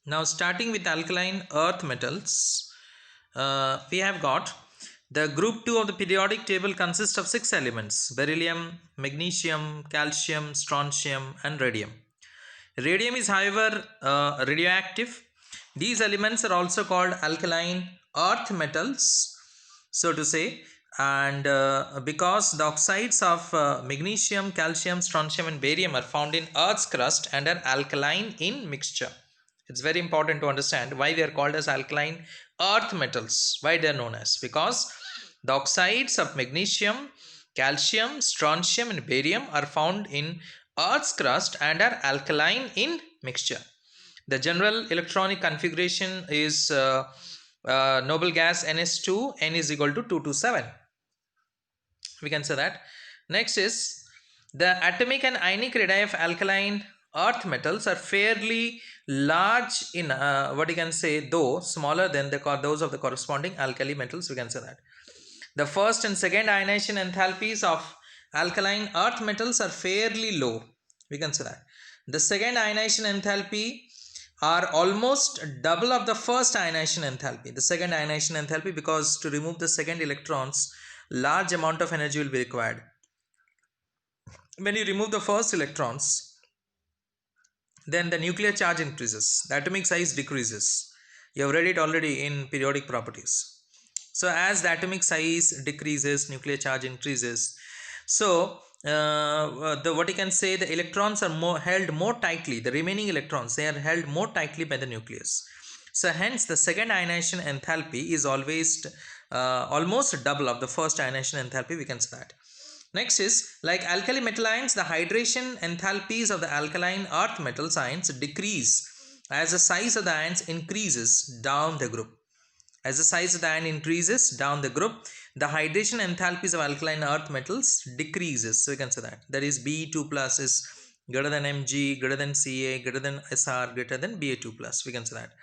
Now starting with alkaline earth metals, we have got the group 2 of the periodic table consists of 6 elements: beryllium, magnesium, calcium, strontium and radium. Radium is however radioactive. These elements are also called alkaline earth metals, so to say, and because the oxides of magnesium, calcium, strontium and barium are found in earth's crust and are alkaline in mixture. It's very important to understand why they are called as alkaline earth metals, why they are known as, because the oxides of magnesium, calcium, strontium and barium are found in earth's crust and are alkaline in mixture. The general electronic configuration is noble gas NS2, N is equal to 227. We can say that. Next is the atomic and ionic radii of alkaline earth metals are fairly large in what you can say, though smaller than those of the corresponding alkali metals. We can say that the first and second ionization enthalpies of alkaline earth metals are fairly low. We can say that the second ionization enthalpy are almost double of the first ionization enthalpy. The second ionization enthalpy, because to remove the second electrons, large amount of energy will be required. When you remove the first electrons, then the nuclear charge increases, the atomic size decreases. You have read it already in periodic properties. So as the atomic size decreases, nuclear charge increases. So the what you can say, the electrons are held more tightly. The remaining electrons, they are held more tightly by the nucleus. So hence the second ionization enthalpy is always almost double of the first ionization enthalpy. We can say that. Next is, like alkali metal ions, the hydration enthalpies of the alkaline earth metal ions decrease as the size of the ions increases down the group. As the size of the ion increases down the group, the hydration enthalpies of alkaline earth metals decreases. So we can say that. That is Be2 plus is greater than Mg, greater than Ca, greater than Sr, greater than Ba2 plus. We can say that.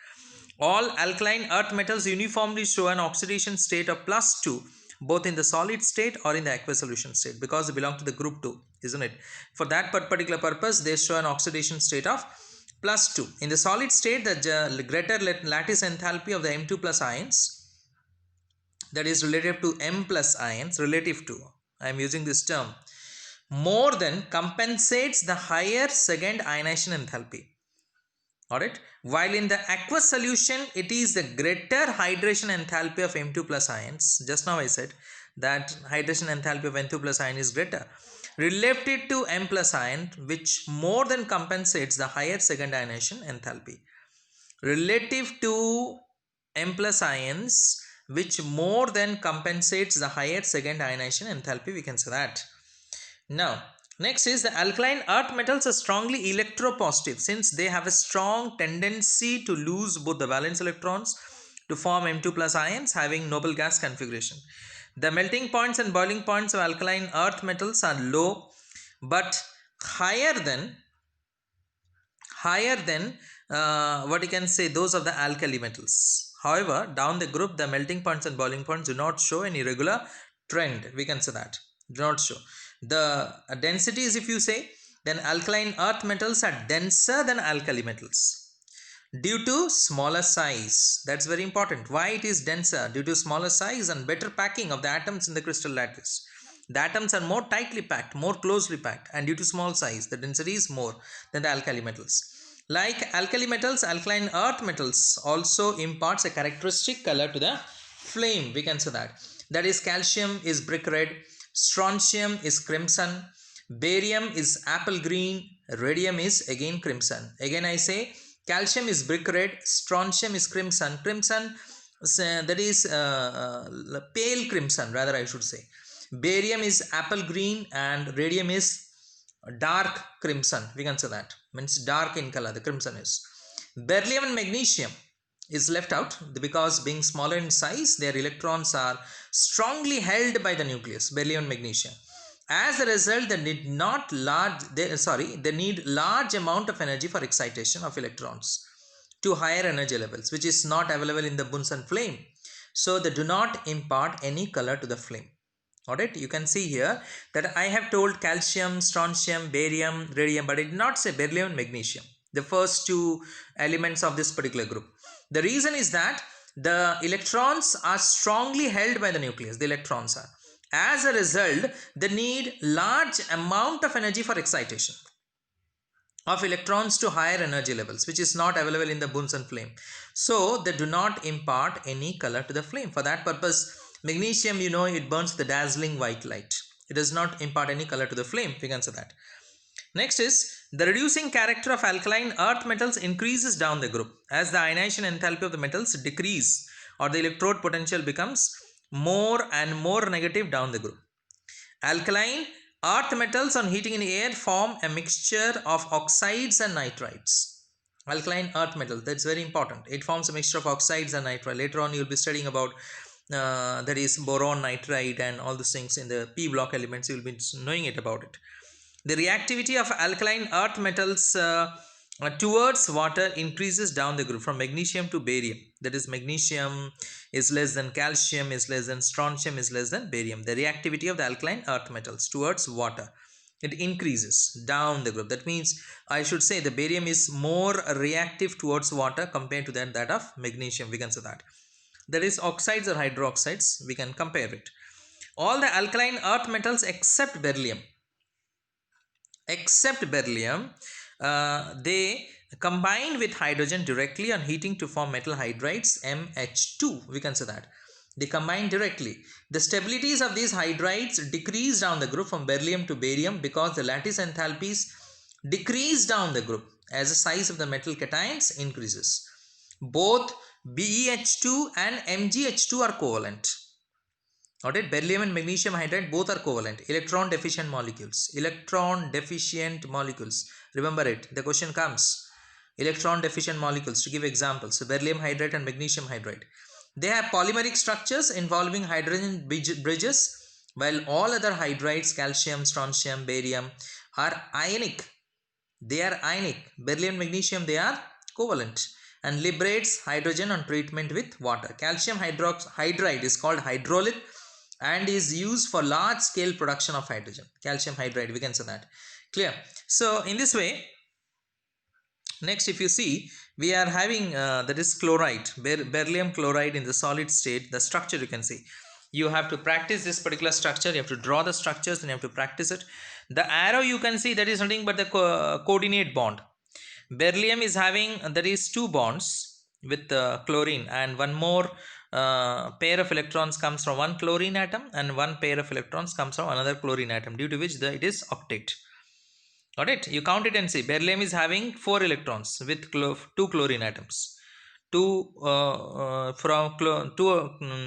All alkaline earth metals uniformly show an oxidation state of +2, both in the solid state or in the aqueous solution state, because they belong to the group 2, isn't it? For that particular purpose, they show an oxidation state of +2. In the solid state, the greater lattice enthalpy of the M2 plus ions, that is relative to M plus ions, relative to, I am using this term, more than compensates the higher second ionization enthalpy. Alright, while in the aqueous solution, it is the greater hydration enthalpy of M2 plus ions. Just now I said that hydration enthalpy of N2 plus ion is greater related to M plus ion, which more than compensates the higher second ionization enthalpy. Relative to M plus ions, which more than compensates the higher second ionization enthalpy, we can say that. Now, next is the alkaline earth metals are strongly electropositive, since they have a strong tendency to lose both the valence electrons to form M2 plus ions having noble gas configuration. The melting points and boiling points of alkaline earth metals are low but higher than what you can say, those of the alkali metals. However, down the group, the melting points and boiling points do not show any regular trend. We can say that do not show. The densities, if you say, then alkaline earth metals are denser than alkali metals due to smaller size. That's very important. Why it is denser? Due to smaller size and better packing of the atoms in the crystal lattice. The atoms are more tightly packed, more closely packed, and due to small size, the density is more than the alkali metals. Like alkali metals, alkaline earth metals also imparts a characteristic color to the flame. We can say that. That is, calcium is brick red, strontium is crimson, barium is apple green, radium is again crimson. Again I say, calcium is brick red, strontium is crimson. Crimson, that is pale crimson, rather I should say. Barium is apple green and radium is dark crimson. We can say that. Means dark in color, the crimson is. Beryllium and magnesium is left out because being smaller in size, their electrons are strongly held by the nucleus, beryllium and magnesium. As a result, they need large amount of energy for excitation of electrons to higher energy levels, which is not available in the Bunsen flame. So they do not impart any color to the flame. Alright, you can see here that I have told calcium, strontium, barium, radium, but I did not say beryllium and magnesium. the first two elements of this particular group. The reason is that the electrons are strongly held by the nucleus. The electrons are. As a result, they need large amount of energy for excitation of electrons to higher energy levels, which is not available in the Bunsen flame. So they do not impart any color to the flame. For that purpose, magnesium, you know, it burns the dazzling white light. It does not impart any color to the flame. We can say that. Next is the reducing character of alkaline earth metals increases down the group. As the ionization enthalpy of the metals decrease, or the electrode potential becomes more and more negative down the group. Alkaline earth metals on heating in air form a mixture of oxides and nitrides. Alkaline earth metals, that's very important. It forms a mixture of oxides and nitride. Later on, you'll be studying about that is boron nitride and all these things in the p block elements. You'll be knowing it about it. The reactivity of alkaline earth metals towards water increases down the group from magnesium to barium. That is, magnesium is less than calcium, is less than strontium, is less than barium. The reactivity of the alkaline earth metals towards water, it increases down the group. That means I should say the barium is more reactive towards water compared to that of magnesium. We can say that. That is, oxides or hydroxides, we can compare it. All the alkaline earth metals except beryllium, they combine with hydrogen directly on heating to form metal hydrides MH2. We can say that they combine directly. The stabilities of these hydrides decrease down the group from beryllium to barium because the lattice enthalpies decrease down the group as the size of the metal cations increases. Both BeH2 and MgH2 are covalent. Alright, beryllium and magnesium hydride both are covalent, electron deficient molecules. Electron deficient molecules. Remember it, the question comes. Electron deficient molecules, to give examples. So beryllium hydride and magnesium hydride. They have polymeric structures involving hydrogen bridges, while all other hydrides, calcium, strontium, barium, are ionic. They are ionic. Beryllium, magnesium, they are covalent and liberates hydrogen on treatment with water. Calcium hydride is called hydrolytic and is used for large scale production of hydrogen. Calcium hydride, we can say that. Clear? So in this way, next if you see, we are having that is chloride, beryllium chloride in the solid state. The structure you can see. You have to practice this particular structure. You have to draw the structures and you have to practice it. The arrow you can see, that is nothing but the coordinate bond. Beryllium is having, that is, two bonds with chlorine, and one more pair of electrons comes from one chlorine atom and one pair of electrons comes from another chlorine atom, due to which it is octet. Got it? You count it and see. Beryllium is having 4 electrons with 2 chlorine atoms. Two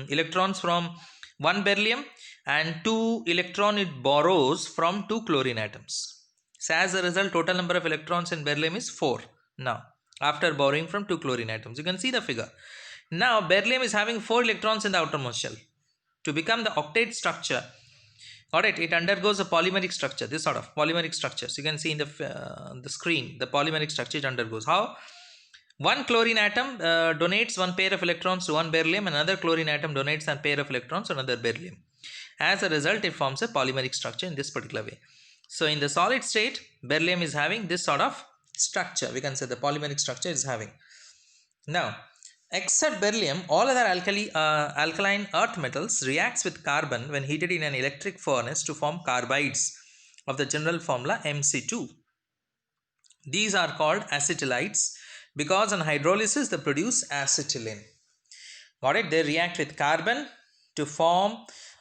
electrons from one beryllium and 2 electron it borrows from 2 chlorine atoms. So as a result, total number of electrons in beryllium is 4 now, after borrowing from 2 chlorine atoms. You can see the figure. Now beryllium is having 4 electrons in the outermost shell. To become the octet structure, alright, it undergoes a polymeric structure, this sort of polymeric structure. So you can see in the screen, the polymeric structure it undergoes. How? One chlorine atom donates one pair of electrons to one beryllium, another chlorine atom donates a pair of electrons to another beryllium. As a result, it forms a polymeric structure in this particular way. So in the solid state, beryllium is having this sort of structure. We can say the polymeric structure is having. Now, except beryllium, all other alkaline earth metals reacts with carbon when heated in an electric furnace to form carbides of the general formula Mc2. These are called acetylides because on hydrolysis they produce acetylene. Got it? They react with carbon to form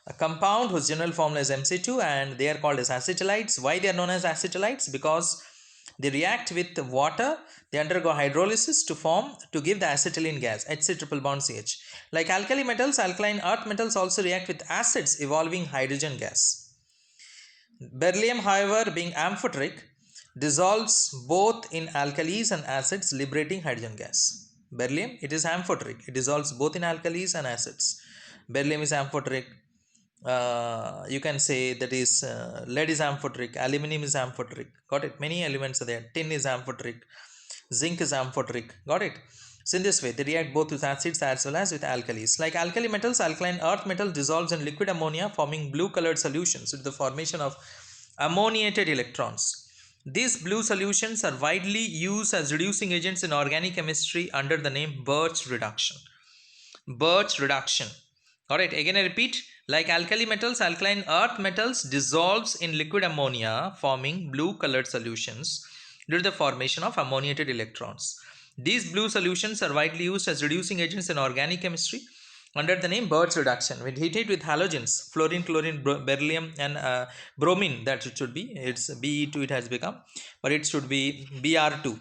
a compound whose general formula is Mc2 and they are called as acetylides. Why they are known as acetylides? Because they react with water, they undergo hydrolysis to give the acetylene gas, Hc triple bond CH. Like alkali metals, alkaline earth metals also react with acids evolving hydrogen gas. Beryllium, however, being amphoteric, dissolves both in alkalis and acids, liberating hydrogen gas. Beryllium, it is amphoteric, it dissolves both in alkalis and acids. Beryllium is amphoteric. You can say that is lead is amphoteric, aluminum is amphoteric. Got it? Many elements are there. Tin is amphoteric, zinc is amphoteric. Got it? So in this way, they react both with acids as well as with alkalis. Like alkali metals, alkaline earth metal dissolves in liquid ammonia, forming blue colored solutions with the formation of ammoniated electrons. These blue solutions are widely used as reducing agents in organic chemistry under the name Birch reduction. Birch reduction. Alright, again I repeat, like alkali metals, alkaline earth metals dissolves in liquid ammonia, forming blue colored solutions due to the formation of ammoniated electrons. These blue solutions are widely used as reducing agents in organic chemistry under the name Birch reduction. When heated with halogens, fluorine, chlorine, beryllium and bromine, that it should be, it's Be2 it has become, but it should be Br2,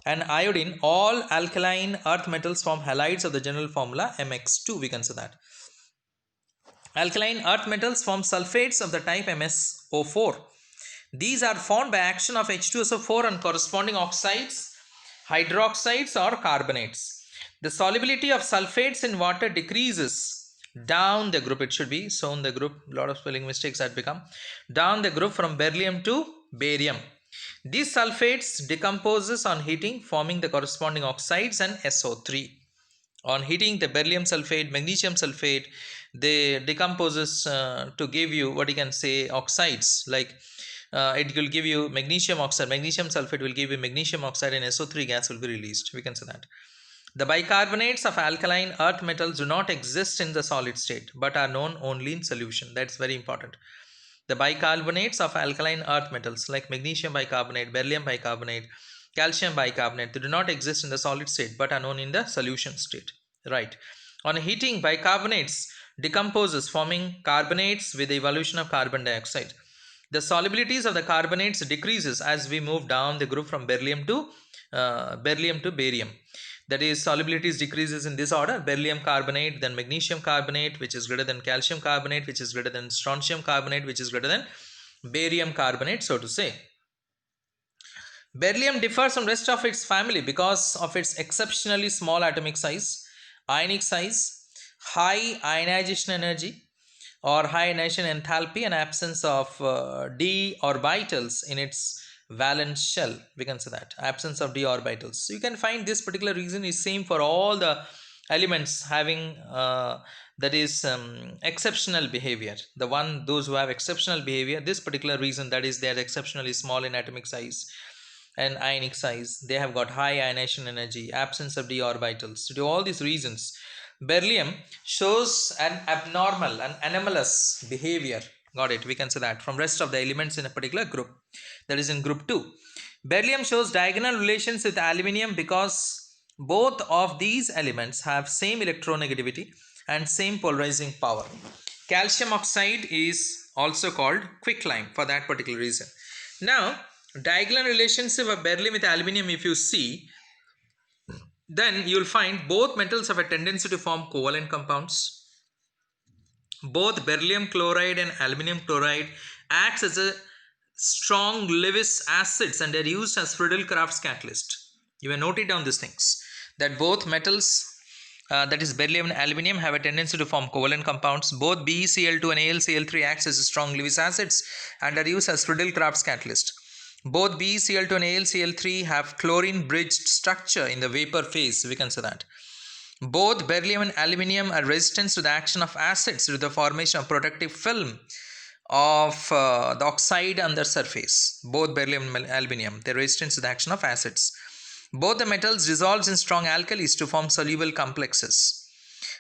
and iodine, all alkaline earth metals form halides of the general formula Mx2, we can say that. Alkaline earth metals form sulfates of the type MsO4. These are formed by action of H2SO4 on corresponding oxides, hydroxides or carbonates. The solubility of sulfates in water decreases down the group. It should be shown the group, a lot of spelling mistakes had become, down the group from beryllium to barium. These sulfates decomposes on heating, forming the corresponding oxides and SO3. On heating the beryllium sulfate, magnesium sulfate, they decomposes to give you what you can say oxides, like it will give you magnesium oxide, magnesium sulfate will give you magnesium oxide, and SO3 gas will be released, we can say that. The bicarbonates of alkaline earth metals do not exist in the solid state but are known only in solution. That's very important. The bicarbonates of alkaline earth metals like magnesium bicarbonate, beryllium bicarbonate, calcium bicarbonate, they do not exist in the solid state but are known in the solution state. Right. On heating, bicarbonates decomposes forming carbonates with the evolution of carbon dioxide. The solubilities of the carbonates decreases as we move down the group from beryllium to barium. That is, solubilities decreases in this order: beryllium carbonate, then magnesium carbonate, which is greater than calcium carbonate, which is greater than strontium carbonate, which is greater than barium carbonate, so to say. Beryllium differs from rest of its family because of its exceptionally small atomic size, ionic size, high ionization energy or high ionization enthalpy, and absence of d orbitals in its valence shell, we can say that, absence of d orbitals. So you can find this particular reason is same for all the elements having that is exceptional behavior. Those who have exceptional behavior, this particular reason, that is they are exceptionally small in atomic size and ionic size, they have got high ionization energy, absence of d orbitals. Due to all these reasons, beryllium shows an abnormal and anomalous behavior, got it, we can say that, from rest of the elements in a particular group, that is in group 2. Beryllium shows diagonal relations with aluminium because both of these elements have same electronegativity and same polarizing power. Calcium oxide is also called quicklime for that particular reason. Now, diagonal relationship of beryllium with aluminium, if you see, then you will find both metals have a tendency to form covalent compounds. Both beryllium chloride and aluminum chloride acts as a strong Lewis acids and are used as Friedel-Crafts catalyst. You may note it down these things, that both metals, that is beryllium and aluminium, have a tendency to form covalent compounds. Both BeCl2 and AlCl3 acts as strong Lewis acids and are used as Friedel-Crafts catalyst. Both BeCl2 and AlCl3 have chlorine bridged structure in the vapor phase, we can say that. Both beryllium and aluminium are resistant to the action of acids due to the formation of protective film of the oxide on the surface. Both beryllium and aluminium, they are resistant to the action of acids. Both the metals dissolve in strong alkalis to form soluble complexes.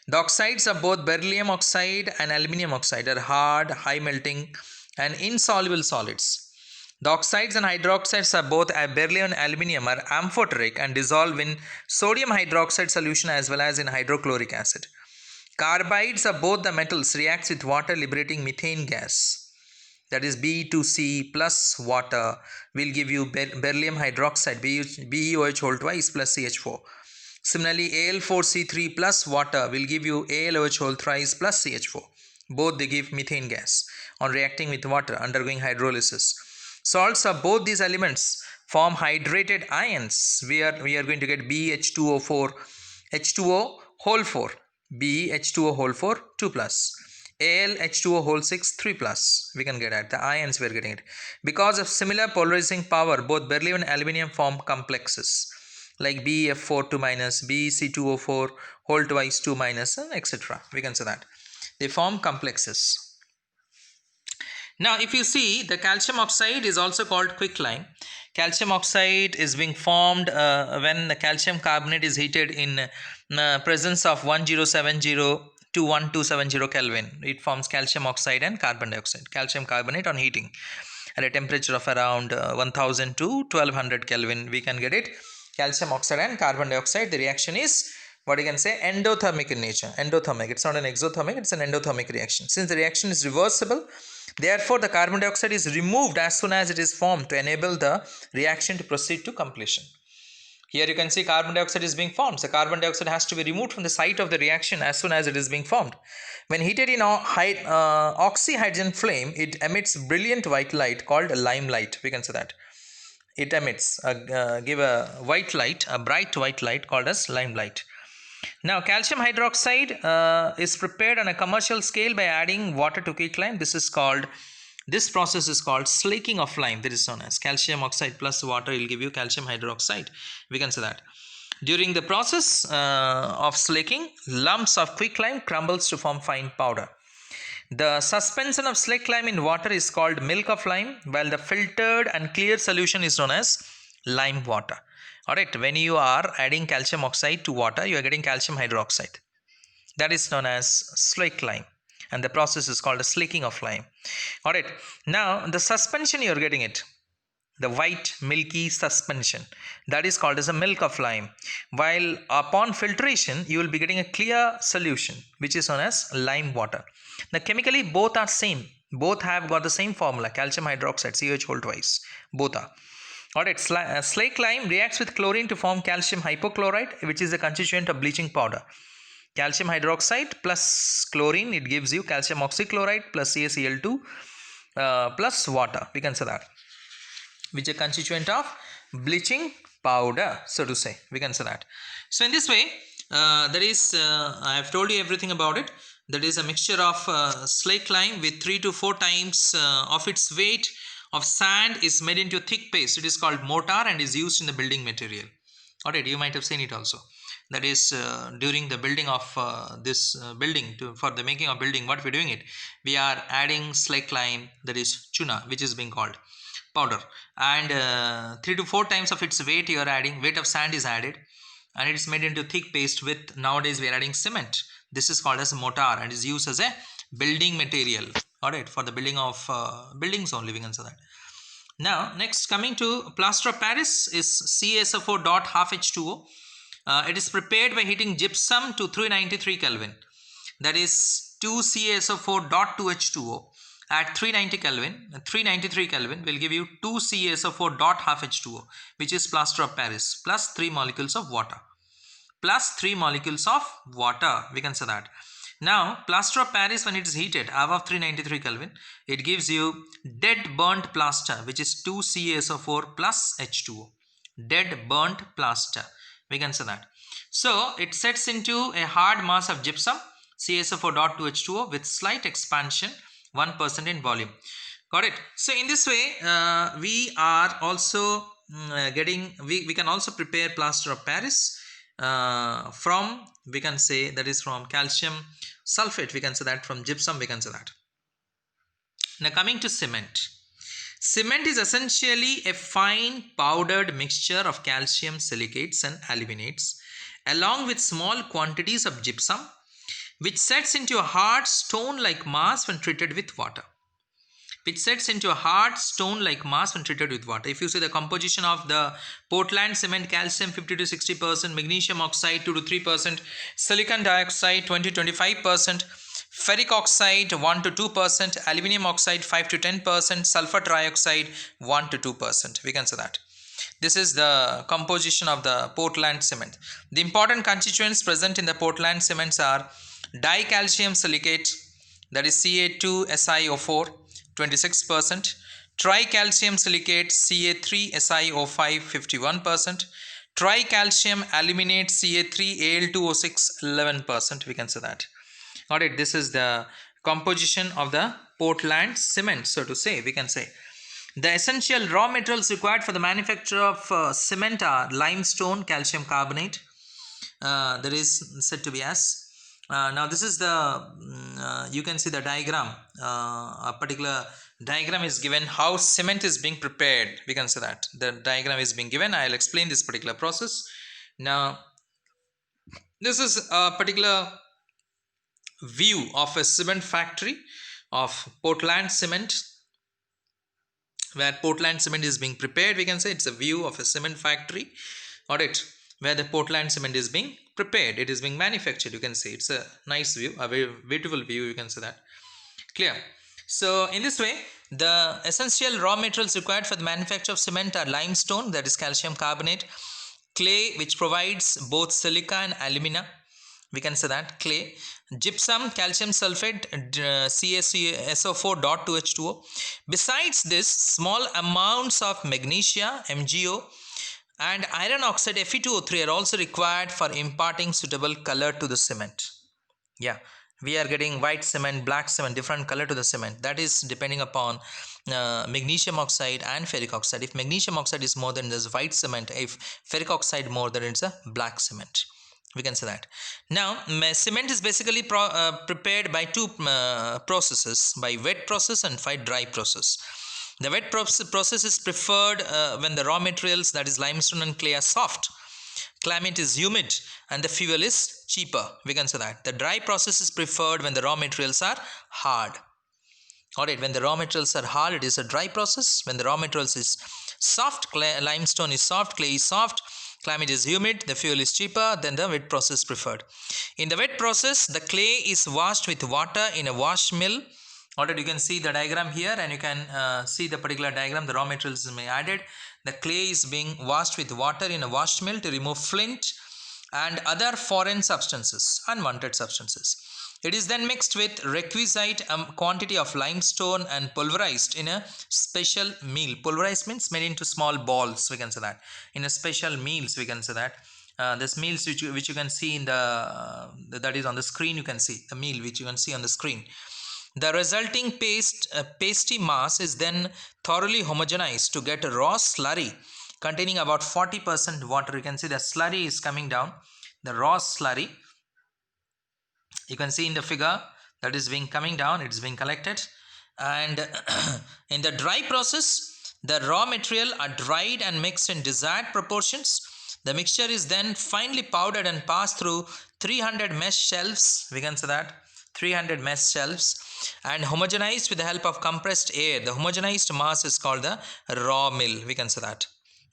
The oxides of both beryllium oxide and aluminium oxide are hard, high melting and insoluble solids. The oxides and hydroxides of both beryllium and aluminium are amphoteric and dissolve in sodium hydroxide solution as well as in hydrochloric acid. Carbides of both the metals reacts with water, liberating methane gas. That is, B2C plus water will give you beryllium hydroxide, BeOH whole twice plus CH4. Similarly, Al4C3 plus water will give you AlOH whole thrice plus CH4. Both they give methane gas on reacting with water undergoing hydrolysis. Salts of both these elements form hydrated ions. We are going to get BH2O4, H2O whole 4, BH2O whole 4, 2 plus, AlH2O whole 6, 3 plus. We can get at the ions, we are getting it. Because of similar polarizing power, both beryllium and aluminium form complexes like BF4 2 minus, BC2O4 whole twice 2 minus, etc. We can say that they form complexes. Now, if you see, the calcium oxide is also called quicklime. calcium oxide is being formed when the calcium carbonate is heated in presence of 1070 to 1270 Kelvin. It forms calcium oxide and carbon dioxide. Calcium carbonate on heating at a temperature of around 1000 to 1200 Kelvin, we can get it. Calcium oxide and carbon dioxide. The reaction is what you can say endothermic in nature. Endothermic. It's not an exothermic, it's an endothermic reaction. Since the reaction is reversible, therefore the carbon dioxide is removed as soon as it is formed to enable the reaction to proceed to completion. Here you can see carbon dioxide is being formed. So carbon dioxide has to be removed from the site of the reaction as soon as it is being formed. When heated in oxyhydrogen flame, it emits brilliant white light called lime light. We can say that. It emits, give a white light, a bright white light called as lime light. Now calcium hydroxide is prepared on a commercial scale by adding water to quicklime. This process is called slaking of lime. That is known as calcium oxide plus water will give you calcium hydroxide. We can say that. During the process of slaking, lumps of quicklime crumbles to form fine powder. The suspension of slaked lime in water is called milk of lime, while the filtered and clear solution is known as lime water. Alright, when you are adding calcium oxide to water, you are getting calcium hydroxide. That is known as slaked lime, and the process is called a slaking of lime. Alright, now the suspension you are getting it, the white milky suspension, that is called as a milk of lime, while upon filtration you will be getting a clear solution which is known as lime water. Now chemically both are same, both have got the same formula, calcium hydroxide, CH whole twice, both are. Alright, slaked lime reacts with chlorine to form calcium hypochlorite, which is a constituent of bleaching powder. Calcium hydroxide plus chlorine, it gives you calcium oxychloride plus CaCl2 plus water, we can say that, which is a constituent of bleaching powder, so to say, we can say that. So in this way, that is, I have told you everything about it. That is a mixture of slaked lime with 3 to 4 times of its weight of sand is made into a thick paste. It is called mortar and is used in the building material. Alright, you might have seen it also. That is during the building of this building, for the making of building, what we are doing it, we are adding slaked lime, that is chuna, which is being called powder, and 3 to 4 times of its weight you are adding, weight of sand is added, and it is made into thick paste with, nowadays we are adding cement. This is called as mortar and is used as a building material. Alright, for the building of buildings only, we can say that. Now next, coming to plaster of Paris is CaSO4 dot half H2O. It is prepared by heating gypsum to 393 Kelvin, that is 2 CaSO4 dot 2 H2O at 390 Kelvin. 393 Kelvin will give you 2 CaSO4 dot half H2O, which is plaster of Paris, plus 3 molecules of water. Plus 3 molecules of water, we can say that. Now plaster of Paris, when it is heated above 393 Kelvin, it gives you dead burnt plaster, which is 2 CaSO4 plus H2O. Dead burnt plaster, we can say that. So it sets into a hard mass of gypsum, CaSO4 dot 2 H2O, with slight expansion, 1% in volume. Got it? So in this way, we are also getting, we can also prepare plaster of Paris from, we can say, that is from calcium sulfate, we can say that, from gypsum, we can say that. Now coming to cement. Cement is essentially a fine powdered mixture of calcium silicates and aluminates along with small quantities of gypsum, which sets into a hard stone-like mass when treated with water. Which sets into a hard stone-like mass when treated with water. If you see the composition of the Portland cement, calcium 50 to 60%, magnesium oxide 2 to 3%, silicon dioxide 20 to 25%, ferric oxide 1 to 2%, aluminum oxide 5 to 10%, sulfur trioxide 1 to 2%. We can say that. This is the composition of the Portland cement. The important constituents present in the Portland cements are dicalcium silicate, that is Ca2SiO4 26%, tricalcium silicate Ca3SiO5 51%, tricalcium aluminate Ca3Al2O6 11%. We can say that. Alright, this is the composition of the Portland cement, so to say, we can say. The essential raw materials required for the manufacture of cement are limestone, calcium carbonate, that is said to be as Now this is the you can see the diagram. A particular diagram is given how cement is being prepared. We can say that the diagram is being given. I'll explain this particular process. Now this is a particular view of a cement factory of Portland Cement, where Portland cement is being prepared. We can say it's a view of a cement factory, audit, where the Portland cement is being prepared, it is being manufactured. You can say it's a nice view, a very beautiful view, you can say that. Clear? So in this way, the essential raw materials required for the manufacture of cement are limestone, that is calcium carbonate, clay, which provides both silica and alumina, we can say that, clay, gypsum, calcium sulfate, CaSO4.2H2O. Besides this, small amounts of magnesia, MgO, and iron oxide, Fe2O3, are also required for imparting suitable color to the cement. Yeah, we are getting white cement, black cement, different color to the cement. That is depending upon magnesium oxide and ferric oxide. If magnesium oxide is more, then there's white cement. If ferric oxide more, then it's a black cement, we can say that. Now cement is basically prepared by two processes, by wet process and by dry process. The wet process is preferred when the raw materials, that is limestone and clay, are soft, climate is humid, and the fuel is cheaper, we can say that. The dry process is preferred when the raw materials are hard. Alright, when the raw materials are hard, it is a dry process. When the raw materials is soft, limestone is soft, clay is soft, climate is humid, the fuel is cheaper, then the wet process preferred. In the wet process, the clay is washed with water in a wash mill. Already you can see the diagram here, and you can see the particular diagram. The raw materials is being added. The clay is being washed with water in a wash mill to remove flint and other foreign substances, unwanted substances. It is then mixed with requisite quantity of limestone and pulverized in a special meal. Pulverized means made into small balls, we can say that. In a special meals, we can say that. This meals which you can see in the that is on the screen, you can see the meal which you can see on the screen. The resulting pasty mass is then thoroughly homogenized to get a raw slurry containing about 40% water. You can see the slurry is coming down, the raw slurry. You can see in the figure that is being coming down, it is being collected. And in the dry process, the raw material are dried and mixed in desired proportions. The mixture is then finely powdered and passed through 300 mesh shelves, we can say that, 300 mesh shelves, and homogenized with the help of compressed air. The homogenized mass is called the raw mill, we can say that.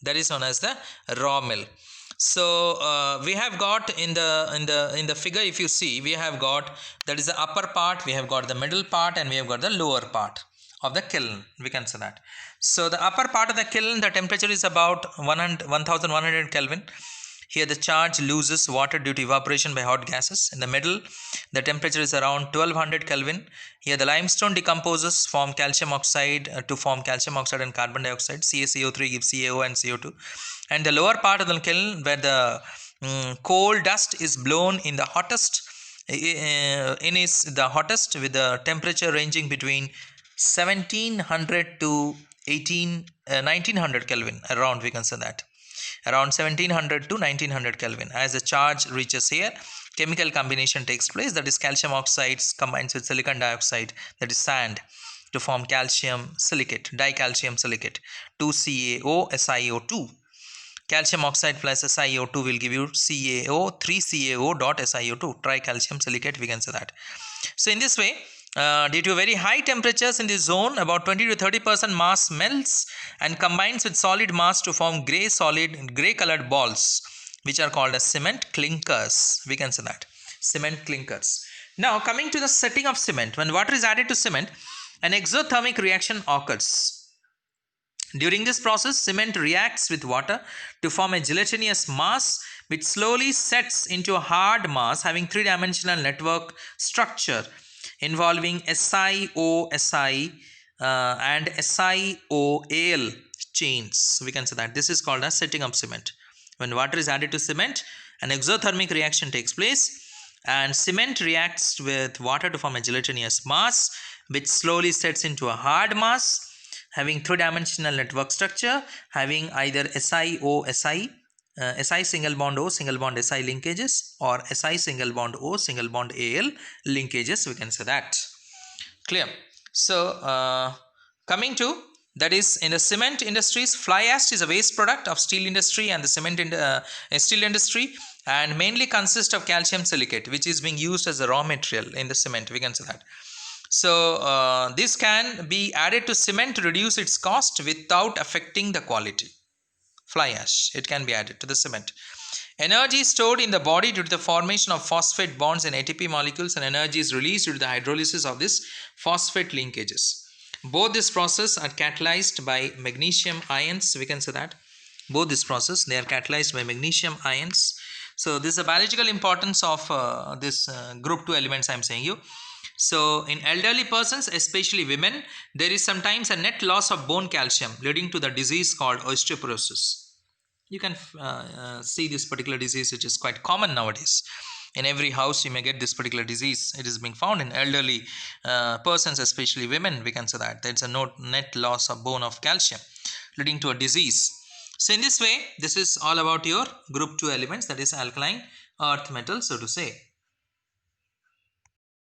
That is known as the raw mill. So we have got in the figure, if you see, we have got, that is the upper part, we have got the middle part, and we have got the lower part of the kiln, we can say that. So the upper part of the kiln, the temperature is about 1100 Kelvin. Here the charge loses water due to evaporation by hot gases. In the middle, the temperature is around 1200 Kelvin. Here the limestone decomposes, form calcium oxide to form calcium oxide and carbon dioxide. CaCO3 gives CaO and CO2. And the lower part of the kiln, where the coal dust is blown in the hottest, with the temperature ranging between 1700 to 1900 Kelvin, around, we can say that. Around 1700 to 1900 Kelvin. As the charge reaches here, chemical combination takes place, that is calcium oxides combines with silicon dioxide, that is sand, to form calcium silicate, dicalcium silicate, 2CaO SiO2. Calcium oxide plus SiO2 will give you CaO, 3CaO.SiO2, tricalcium silicate, we can say that. So in this way, due to very high temperatures in this zone, about 20 to 30% mass melts and combines with solid mass to form grey colored balls, which are called as cement clinkers, we can say that, cement clinkers. Now coming to the setting of cement, when water is added to cement, an exothermic reaction occurs. During this process, cement reacts with water to form a gelatinous mass, which slowly sets into a hard mass having three-dimensional network structure involving SiO-Si and SiO-Al chains. We can say that this is called as setting of cement. When water is added to cement, an exothermic reaction takes place, and cement reacts with water to form a gelatinous mass, which slowly sets into a hard mass having three-dimensional network structure having either SiO-Si Si single bond O single bond Si linkages, or Si single bond O single bond Al linkages, we can say that. Clear? So coming to, that is, in the cement industries, fly ash is a waste product of steel industry and the steel industry, and mainly consists of calcium silicate, which is being used as a raw material in the cement, we can say that. So this can be added to cement to reduce its cost without affecting the quality. Fly ash, it can be added to the cement. Energy is stored in the body due to the formation of phosphate bonds and ATP molecules, and energy is released due to the hydrolysis of this phosphate linkages. Both this process are catalyzed by magnesium ions, we can say that. Both this process, they are catalyzed by magnesium ions. So this is the biological importance of this group 2 elements I am saying you. So in elderly persons, especially women, there is sometimes a net loss of bone calcium, leading to the disease called osteoporosis. You can see this particular disease, which is quite common nowadays. In every house you may get this particular disease. It is being found in elderly persons, especially women, we can say that. There's a net loss of bone of calcium, leading to a disease. So in this way, this is all about your group 2 elements, that is alkaline earth metals, so to say.